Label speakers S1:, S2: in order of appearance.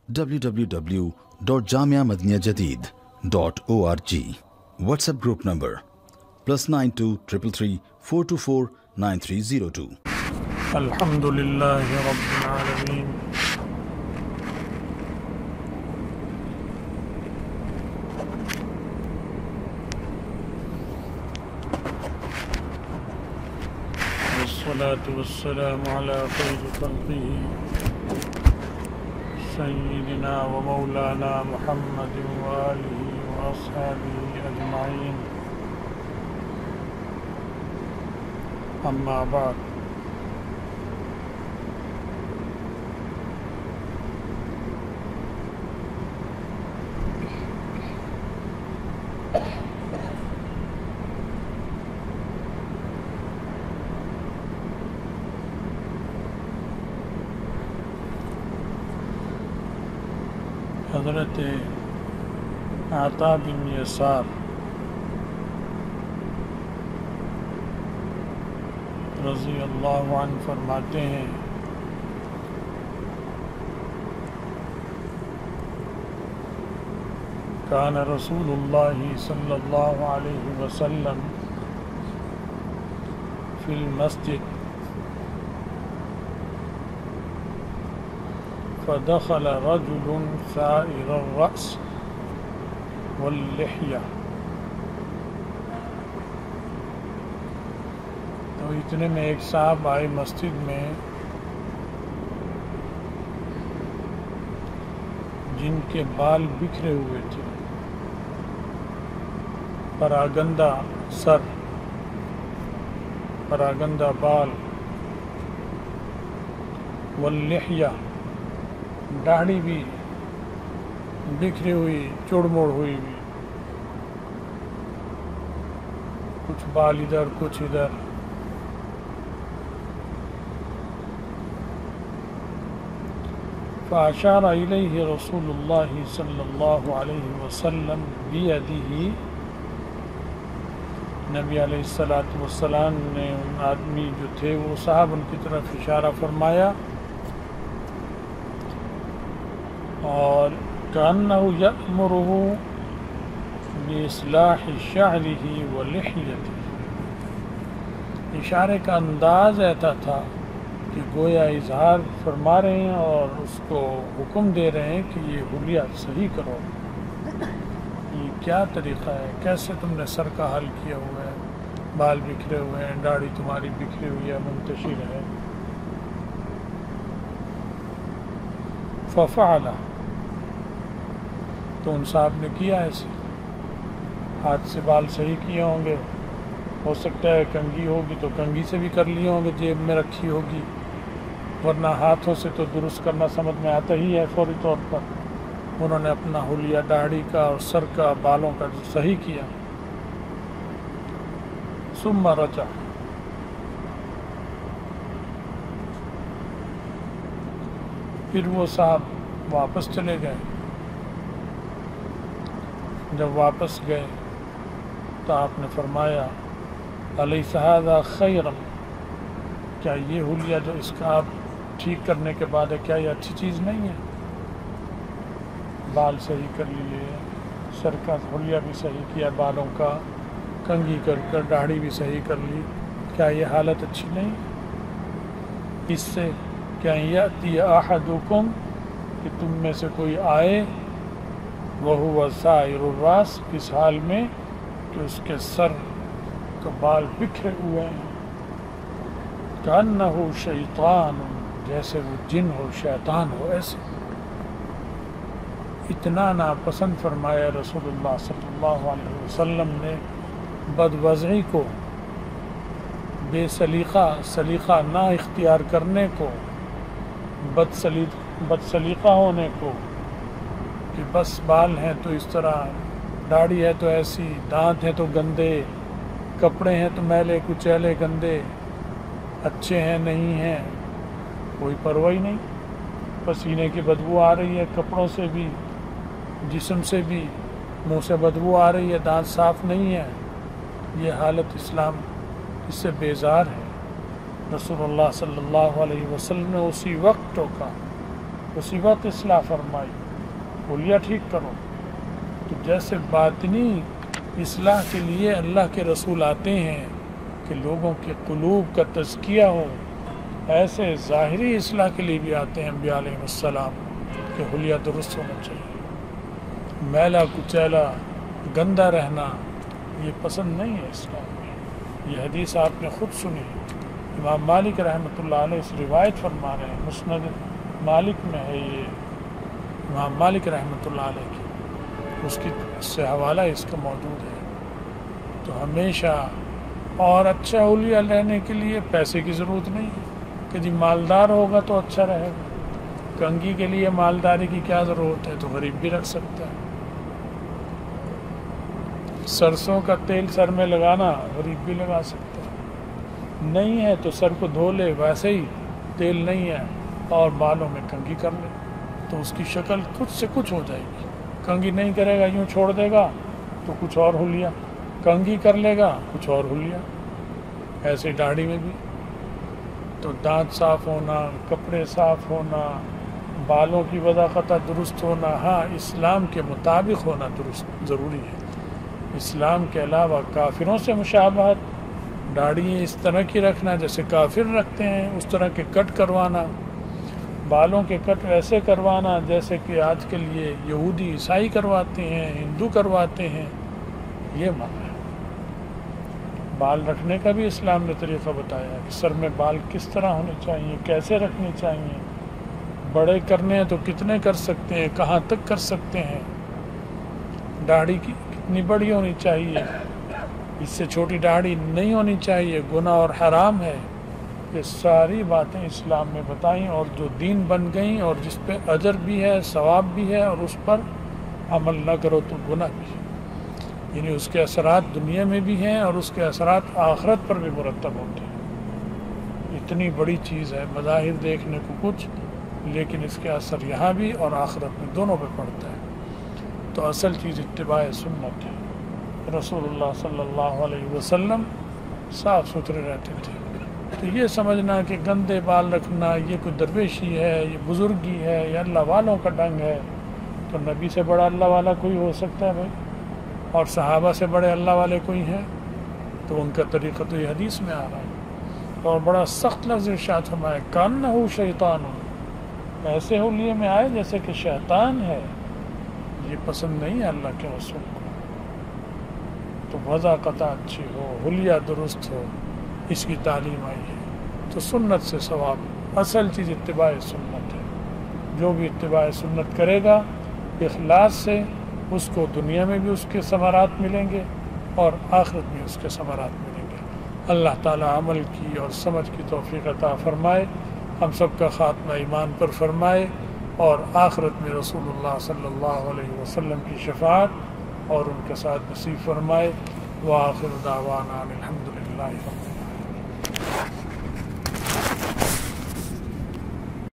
S1: www.jamiamadiniyajadid.org. WhatsApp group number +92 333 424 9302.
S2: الحمدللہ رب العالمین والصلاة والسلام على خير خلقه سيدنا ومولانا محمد وآله وأصحابه أجمعين أما بعد. حضرت عطا بن یسار رضی اللہ عنہ فرماتے ہیں کان رسول اللہ صلی اللہ علیہ وسلم فی المسجد فدخل رجل ثائر الرأس واللحیہ. تو اتنے میں ایک صاحب آئے مسجد میں جن کے بال بکھرے ہوئے تھے، پراگندہ سر، پراگندہ بال، واللحیہ داڑھی بھی بکھری ہوئی، چوڑ موڑ ہوئی بھی، کچھ بال ادھر کچھ ادھر. فاشار الیہ رسول اللہ صلی اللہ علیہ وسلم بیدہ، نبی علیہ السلام نے ان آدمی جو تھے وہ صاحب ان کی طرف اشارہ فرمایا، اور کأنہ یأمرہ بإصلاح شعرہ ولحیتہ. اشارے کا انداز ایسا تھا کہ گویا اظہار فرما رہے ہیں اور اس کو حکم دے رہے ہیں کہ یہ حلیہ صحیح کرو، یہ کیا طریقہ ہے، کیسے تم نے سر کا حل کیا ہوا ہے، بال بکھرے ہوئے ہیں، داڑھی تمہاری بکھری ہوئی ہے، منتشر ہے. ففعل، تو ان صاحب نے کیا ایسے، ہاتھ سے بال صحیح کیے ہوں گے، ہو سکتا ہے کنگھی ہوگی تو کنگھی سے بھی کر لیے ہوں گے، جیب میں رکھی ہوگی، ورنہ ہاتھوں سے تو درست کرنا سمجھ میں آتا ہی ہے فوری طور پر. انہوں نے اپنا حلیہ داڑھی کا اور سر کا، بالوں کا صحیح کیا. ثم رجع، پھر وہ صاحب واپس چلے گئے. جب واپس گئے تو آپ نے فرمایا الیس ھذا خیرا، کیا یہ حلیہ جو اس کا آپ ٹھیک کرنے کے بعد ہے، کیا یہ اچھی چیز نہیں ہے؟ بال صحیح کر لیے، سر کا حلیہ بھی صحیح کیا، بالوں کا کنگھی کر کر داڑھی بھی صحیح کر لی، کیا یہ حالت اچھی نہیں؟ اس سے کیا یأتی احدکم، کہ تم میں سے کوئی آئے، وہو سائر الراس، اس حال میں کہ اس کے سر کے بال بکھرے ہوئے ہیں، کأنہ شیطان، جیسے وہ جن ہو، شیطان ہو. ایسے اتنا ناپسند فرمایا رسول اللہ صلی اللہ علیہ وسلم نے بدوضعی کو، بے سلیقہ نہ اختیار کرنے کو، بدسلیقہ ہونے کو، کہ بس بال ہیں تو اس طرح، داڑھی ہے تو ایسی، دانت ہیں تو گندے، کپڑے ہیں تو میلے کچیلے گندے، اچھے ہیں نہیں ہیں، کوئی پرواہ ہی نہیں. پسینے کی بدبو آ رہی ہے کپڑوں سے بھی، جسم سے بھی، منہ سے بدبو آ رہی ہے، دانت صاف نہیں ہے. یہ حالت اسلام اس سے بیزار ہے. رسول اللہ صلی اللہ علیہ وسلم نے اسی وقت ٹوکا उसी वक्त इस्लाह फरमाई, हुलिया ठीक करो। तो जैसे बातिनी इस्लाह के लिए अल्लाह के रसूल आते हैं कि लोगों के कुलूब का तज़किया हो, ऐसे ज़ाहिरी इस्लाह के लिए भी आते हैं अंबिया अलैहिस्सलाम कि हुलिया दुरुस्त होना चाहिए। मैला कुचैला गंदा रहना ये पसंद नहीं है इस्लाम में। ये हदीस आपने ख़ुद सुनी, इमाम मालिक रहमतुल्लाह अलैह इस रिवायत फरमा रहे हैं, मुस्नद मालिक में है ये, इमाम मालिक रहमतुल्लाह अलैह की उसकी से हवाला इसका मौजूद है। तो हमेशा और अच्छा हुलिया लेने के लिए पैसे की ज़रूरत नहीं है कि जी मालदार होगा तो अच्छा रहेगा। कंघी के लिए मालदारी की क्या ज़रूरत है, तो गरीब भी रख सकता है। सरसों का तेल सर में लगाना गरीब भी लगा सकता है। नहीं है तो सर को धो ले, वैसे ही तेल नहीं है और बालों में कंघी कर ले तो उसकी शक्ल कुछ से कुछ हो जाएगी। कंघी नहीं करेगा, यूँ छोड़ देगा तो कुछ और हुलिया, कंघी कर लेगा कुछ और हुलिया। ऐसे दाढ़ी में भी तो दांत साफ़ होना, कपड़े साफ़ होना, बालों की वज़ाक़त दुरुस्त होना, हाँ इस्लाम के मुताबिक होना दुरुस्त ज़रूरी है। इस्लाम के अलावा काफिरों से मुशाबहत, दाढ़ी इस तरह की रखना जैसे काफिर रखते हैं, उस तरह के कट करवाना, बालों के कट वैसे करवाना जैसे कि आज के लिए यहूदी ईसाई करवाते हैं, हिंदू करवाते हैं, ये मना है। बाल रखने का भी इस्लाम ने तरीक़ा बताया कि सर में बाल किस तरह होने चाहिए, कैसे रखने चाहिए, बड़े करने हैं तो कितने कर सकते हैं, कहाँ तक कर सकते हैं, दाढ़ी की कितनी बड़ी होनी चाहिए, इससे छोटी दाढ़ी नहीं होनी चाहिए, गुनाह और हराम है। ये सारी बातें इस्लाम में बताई और जो दीन बन गई और जिस पे अजर भी है, सवाब भी है और उस पर अमल न करो तो गुनाह भी है। यानी उसके असरात दुनिया में भी हैं और उसके असरात आखिरत पर भी मुरतब होते हैं। इतनी बड़ी चीज़ है, मज़ाहिर देखने को कुछ, लेकिन इसके असर यहाँ भी और आखिरत में दोनों पे पड़ता है। तो असल चीज़ इत्तिबाए सुन्नत है। रसूलुल्लाह सल्लल्लाहु अलैहि वसल्लम साफ़ सुथरे रहते थे। तो ये समझना कि गंदे बाल रखना ये कोई दरवेशी है, ये बुज़ुर्गी है, ये अल्लाह वालों का ढंग है, तो नबी से बड़ा अल्लाह वाला कोई हो सकता है भाई, और सहाबा से बड़े अल्लाह वाले कोई हैं, तो उनका तरीक़ा तो ये हदीस में आ रहा है। और बड़ा सख्त लफ्ज़ इरशाद फरमाया, कान्नहु शैतान, ऐसे हुलिये में आए जैसे कि शैतान है। ये पसंद नहीं है अल्लाह के रसूल को। तो वज़ाक़त अच्छी हो, हुलिया दुरुस्त हो, इसकी तालीम आई है। तो सुन्नत से सवाब, असल चीज़ इत्तिबाए सुन्नत है। जो भी इत्तिबाए सुन्नत करेगा इखलास से, उसको दुनिया में भी उसके समारात मिलेंगे और आखिरत में उसके समारात मिलेंगे। अल्लाह ताला अमल की और समझ की तौफ़ीक़ अता फ़रमाए, हम सब का ख़ात्मा ईमान पर फ़रमाए और आखिरत में रसूलुल्लाह सल्लल्लाहु अलैहि वसल्लम की शफ़ाअत और उनके साथ नसीब फ़रमाए। व आखिर दावाना अनिल हम्दुलिल्लाहि।